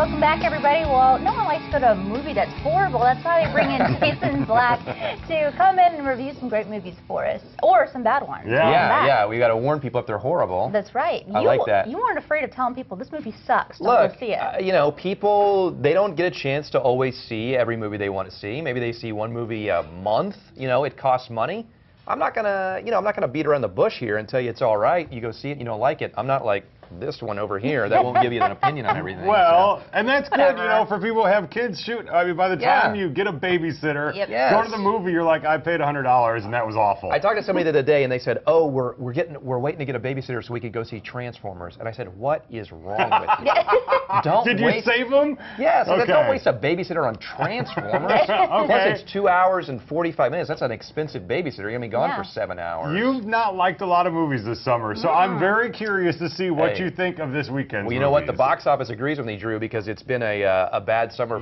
welcome back, everybody. Well, no one likes to go to a movie that's horrible. That's why they bring in Jason Black to come in and review some great movies for us, or some bad ones. Yeah. We got to warn people if they're horrible. That's right. I like that. You weren't afraid of telling people this movie sucks. Don't Look, go see it. you know, people, they don't get a chance to always see every movie they want to see. Maybe they see one movie a month. You know, it costs money. I'm not gonna beat around the bush here and tell you it's all right. You go see it, you don't like it. I'm not like this one over here that won't give you an opinion on everything. Well, and that's good, you know, for people who have kids. Shoot, I mean, by the time you get a babysitter, go to the movie, you're like, I paid $100 and that was awful. I talked to somebody the other day and they said, oh, we're waiting to get a babysitter so we could go see Transformers. And I said, what is wrong with you? Did you save them? Yes. I said, don't waste a babysitter on Transformers. Plus, it's 2 hours and 45 minutes. That's an expensive babysitter. You're going to be gone for 7 hours. You've not liked a lot of movies this summer, so I'm very curious to see what you think of this weekend. Well, you know what? The box office agrees with me, Drew, because it's been a bad summer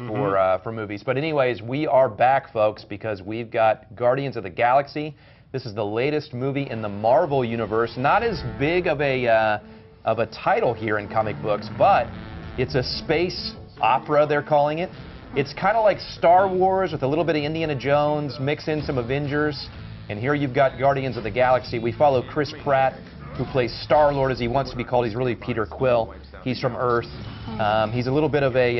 for movies. But anyways, we are back, folks, because we've got Guardians of the Galaxy. This is the latest movie in the Marvel universe. Not as big of a title here in comic books, but it's a space opera, they're calling it. It's kind of like Star Wars with a little bit of Indiana Jones, mix in some Avengers. And here you've got Guardians of the Galaxy. We follow Chris Pratt, who plays Star-Lord as he wants to be called. He's really Peter Quill. He's from Earth. He's a little bit of a,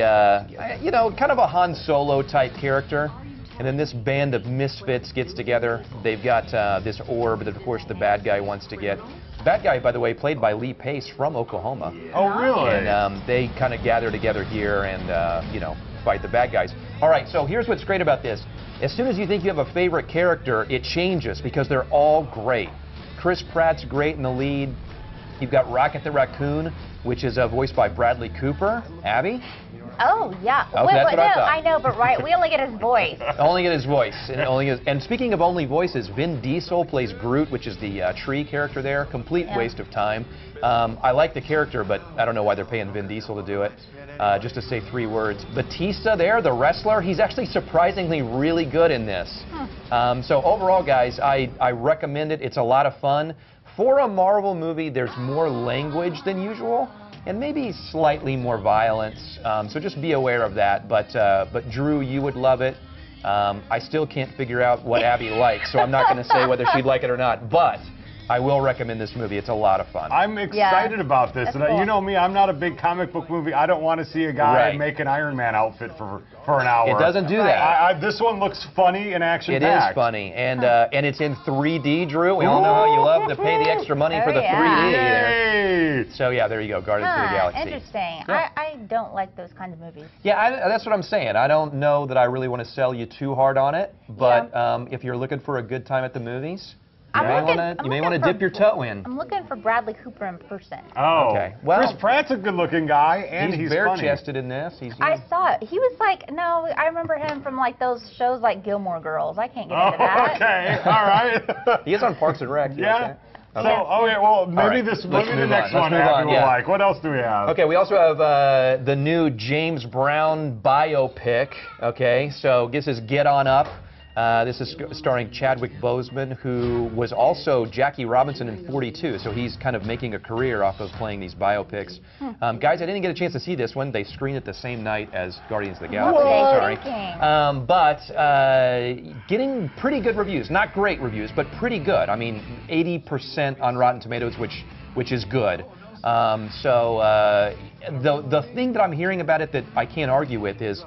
you know, kind of a Han Solo type character. And then this band of misfits gets together. They've got this orb that, of course, the bad guy wants to get. The bad guy, by the way, played by Lee Pace from Oklahoma. Oh, really? And they kind of gather together here and, you know, fight the bad guys. All right, so here's what's great about this. As soon as you think you have a favorite character, it changes because they're all great. Chris Pratt's great in the lead. You've got Rocket the Raccoon, which is voiced by Bradley Cooper. Abby? Oh, yeah. Okay, that's what I thought. I know, but we only get his voice. Only get his voice. And speaking of only voices, Vin Diesel plays Groot, which is the tree character there. Complete waste of time. I like the character, but I don't know why they're paying Vin Diesel to do it. Just to say 3 words. Batista there, the wrestler, he's actually surprisingly really good in this. So overall, guys, I recommend it. It's a lot of fun. For a Marvel movie, there's more language than usual, and maybe slightly more violence. So just be aware of that. But Drew, you would love it. I still can't figure out what Abby likes, so I'm not going to say whether she'd like it or not. But I will recommend this movie. It's a lot of fun. I'm excited about this. And you know me, I'm not a big comic book movie. I don't want to see a guy make an Iron Man outfit for an hour. It doesn't do that. This one looks funny and action-packed. It is funny. And it's in 3D, Drew. We all know how you love to pay the extra money for the 3D there. So, yeah, there you go. Guardians of the Galaxy. Interesting. Yeah. I don't like those kinds of movies. Yeah, that's what I'm saying. I don't know that I really want to sell you too hard on it. But if you're looking for a good time at the movies, you may want to dip your toe in. I'm looking for Bradley Cooper in person. Oh, okay. Well, Chris Pratt's a good-looking guy, and he's bare-chested in this. I saw it. He was like, no, I remember him from like those shows like Gilmore Girls. I can't get into that. Okay, all right. He is on Parks and Rec. Yeah. So, well, maybe the next one Abby will like. What else do we have? Okay, we also have the new James Brown biopic. Okay, so this is Get On Up. This is starring Chadwick Boseman, who was also Jackie Robinson in 42, so he's kind of making a career off of playing these biopics. Guys, I didn't get a chance to see this one. They screened it the same night as Guardians of the Galaxy. Sorry. But getting pretty good reviews. Not great reviews, but pretty good. I mean, 80% on Rotten Tomatoes, which is good. The thing that I'm hearing about it that I can't argue with is,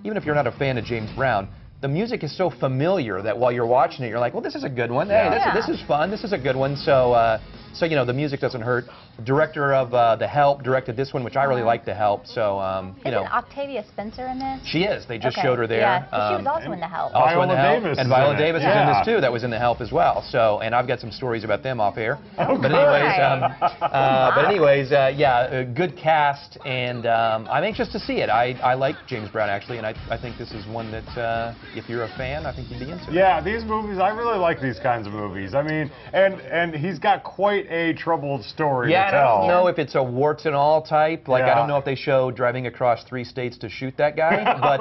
even if you're not a fan of James Brown, the music is so familiar that while you're watching it, you're like, well, this is a good one. Hey, this is fun. This is a good one. So, you know, the music doesn't hurt. The director of The Help directed this one, which I really like The Help. So, you know. Isn't Octavia Spencer in this? She is. They just showed her there. Yeah, she was also in The Help. Viola Davis. And Viola Davis is in this, too. That was in The Help as well. So, and I've got some stories about them off air. But anyways, yeah, good cast, and I'm anxious to see it. I like James Brown, actually, and I think this is one that, if you're a fan, I think you'd be into. Yeah, these movies, I really like these kinds of movies. I mean, and he's got quite a troubled story to tell. I don't know if it's a warts and all type. Like, I don't know if they show driving across 3 states to shoot that guy. But,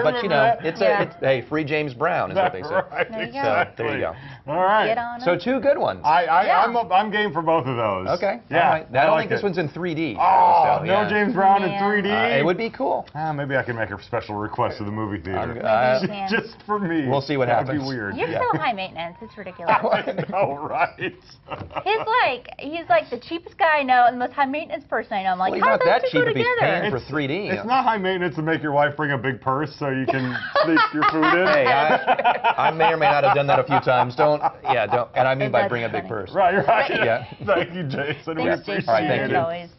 but you know, it's hey, free James Brown is what they say. Right. There you go. So, there you go. All right. Get on So 2 good ones. I'm game for both of those. Okay. Yeah. All right. I don't think it. this one's in 3D. Oh, so, no James Brown in 3D? It would be cool. Maybe I can make a special request to the movie theater. Just for me. We'll see what happens. That'd be weird. You're so high maintenance. It's ridiculous. I know, right? He's like the cheapest guy I know and the most high maintenance person I know. I'm like, well, how not do that those cheap go if he's together? paying for 3D. It's not high maintenance to make your wife bring a big purse so you can sneak your food in. Hey, I may or may not have done that a few times. Don't. And I mean by bring a big purse. Right, right. Yeah. Thank you, Jason. We appreciate it. All right, thank you. Always.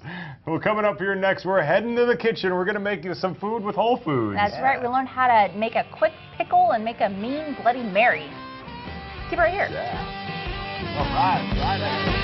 Well, coming up here next, we're heading to the kitchen. We're going to make you some food with Whole Foods. That's right. We learned how to make a quick pickle and make a mean Bloody Mary. Keep it right here. Yeah. All right. Right.